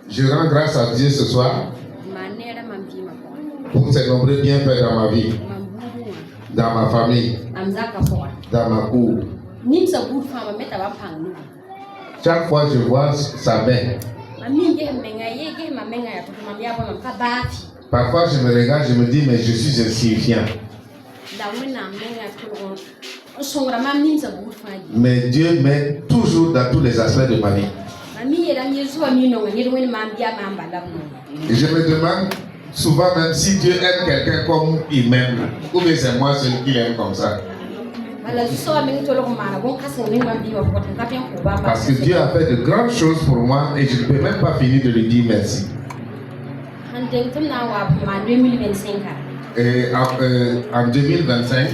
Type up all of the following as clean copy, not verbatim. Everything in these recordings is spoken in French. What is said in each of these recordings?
Je rends grâce à Dieu ce soir pour ses nombreux bienfaits dans ma vie, dans ma famille, dans ma cour. Chaque fois que je vois sa main, parfois je me regarde, je me dis, mais je suis insignifiant. Mais Dieu m'aide toujours dans tous les aspects de ma vie. Et je me demande souvent même si Dieu aime quelqu'un comme il m'aime, ou bien c'est moi seul qui l'aime comme ça. Parce que Dieu a fait de grandes choses pour moi et je ne peux même pas finir de lui dire merci. Et en 2025,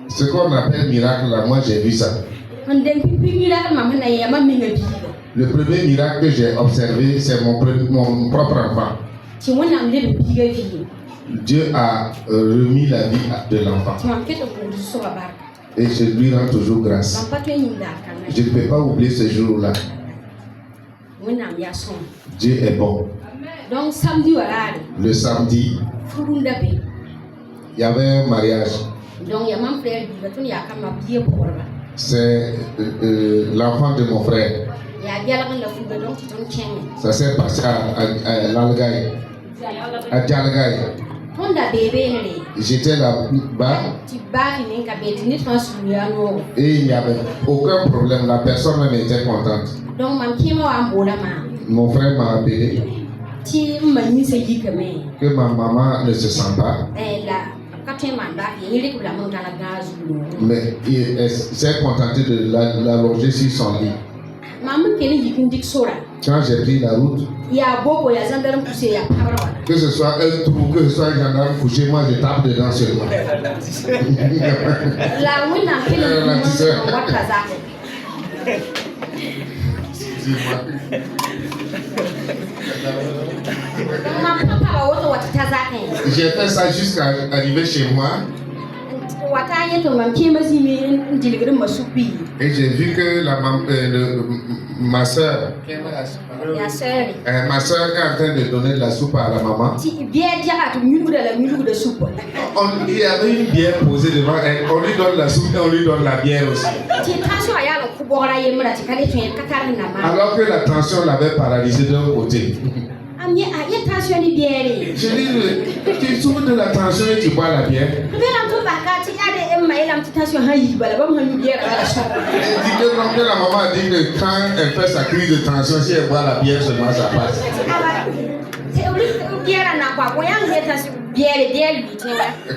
ce qu'on appelle miracle, là, moi j'ai vu ça. Le premier miracle que j'ai observé, c'est mon propre enfant. Dieu a remis la vie de l'enfant. Et je lui rends toujours grâce. Je ne peux pas oublier ce jour-là. Dieu est bon. Le samedi, il y avait un mariage. C'est l'enfant de mon frère. Ça s'est passé à Lalgaï, à Djalgaï. J'étais là-bas et il n'y avait aucun problème. La personne même était contente. Mon frère m'a appelé que ma maman ne se sent pas. Mais il s'est contenté de la loger sur son lit. Quand j'ai pris la route, que ce soit un trou, que ce soit un gendarme couché, moi je tape dedans seulement. J'ai fait ça jusqu'à arriver chez moi. Et j'ai vu que ma soeur est en train de donner de la soupe à la maman. Il y avait une bière posée devant elle. On lui donne la soupe et on lui donne la bière aussi. Alors que la tension l'avait paralysée d'un côté. Je dis, tu souffres de la tension et tu bois la bière. Elle dit que la maman a dit que quand elle fait sa crise de tension, si elle boit la bière seulement, ça passe.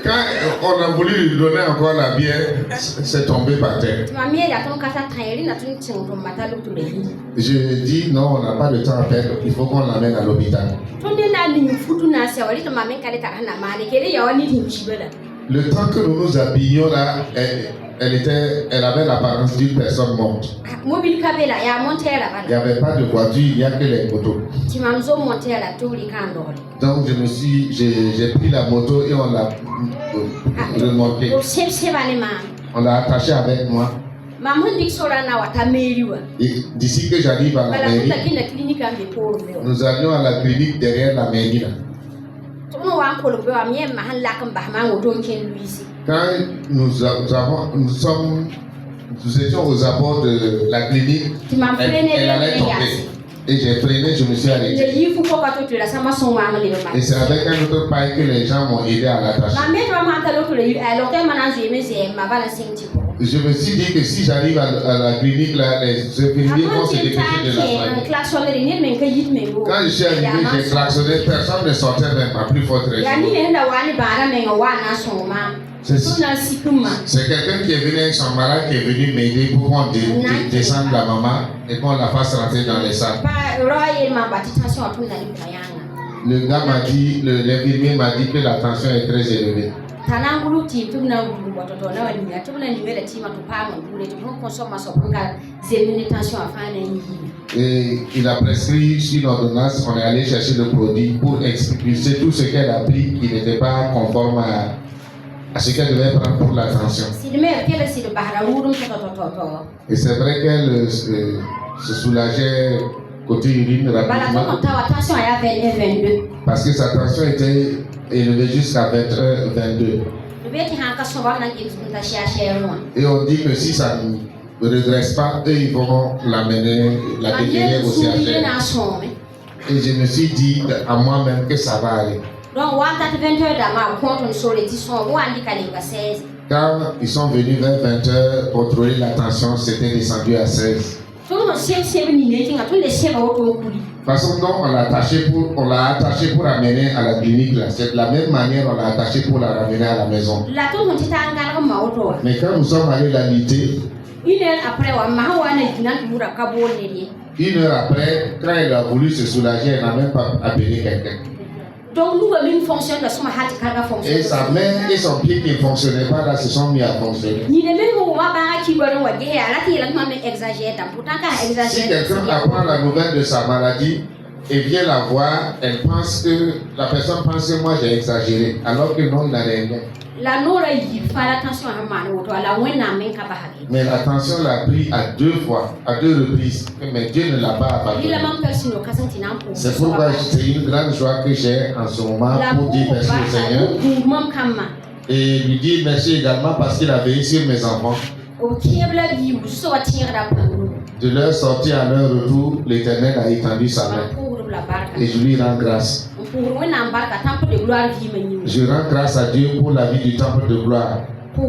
Quand on a voulu lui donner encore la bière, c'est tombé par terre. Je dis non, on n'a pas de temps à perdre, il faut qu'on l'amène à l'hôpital. Le temps que nous nous habillions là, elle avait l'apparence d'une personne morte. Il n'y avait pas de voiture, il n'y a que les motos. Donc j'ai pris la moto et on l'a remorquée. On l'a attachée avec moi. Et d'ici que j'arrive à la mairie, nous allions à la clinique derrière la mairie là. Quand nous étions aux abords de la clinique, elle allait tomber. Et j'ai freiné, je me suis arrêté. Et c'est avec un autre paille que les gens m'ont aidé à l'attacher. Je me suis dit que si j'arrive à la clinique, là, les infirmiers vont se dépêcher de la soigner. Quand je suis arrivé, j'ai klaxonné, personne ne sortait même, à plus forte raison. C'est quelqu'un qui est venu avec son malade qui est venu m'aider pour qu'on descende la maman et qu'on la fasse rentrer dans les salles. Le gars m'a dit, l'infirmier m'a dit que la tension est très élevée. Et il a prescrit une ordonnance, on est allé chercher le produit pour expulser tout ce qu'elle a pris qui n'était pas conforme à ce qu'elle devait prendre pour l'attention. Et c'est vrai qu'elle se soulageait côté urine rapidement. Parce que sa tension était élevée jusqu'à 21-22. Et on dit que si ça ne regresse pas, eux ils vont la déclarer au CHR. Et je me suis dit à moi-même que ça va aller. Quand ils sont venus vers 20h contrôler la tension, c'était descendu à 16. De façon dont on l'a attaché pour amener à la clinique là, c'est de la même manière on l'a attaché pour la ramener à la maison. Mais quand nous sommes allés la lutter, 1 heure après, quand elle a voulu se soulager, elle n'a même pas appelé quelqu'un. Et sa main et son pied qui ne fonctionnaient pas là se sont mis à fonctionner. Si quelqu'un apprend la nouvelle de sa maladie et vient la voir, la personne pense que moi j'ai exagéré, alors que non, il n'a rien. Mais la tension l'a pris à 2 reprises, mais Dieu ne l'a pas abandonné. C'est pourquoi c'est une grande joie que j'ai en ce moment pour dire merci au Seigneur et lui dire merci également parce qu'il a veillé sur mes enfants. De leur sortie à leur retour, l'Éternel a étendu sa main et je lui rends grâce. Je rends grâce à Dieu pour la vie du temple de gloire. Je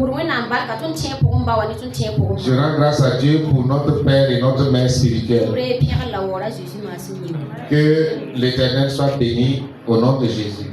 rends grâce à Dieu pour notre Père et notre Mère spirituelle. Que l'Éternel soit béni au nom de Jésus.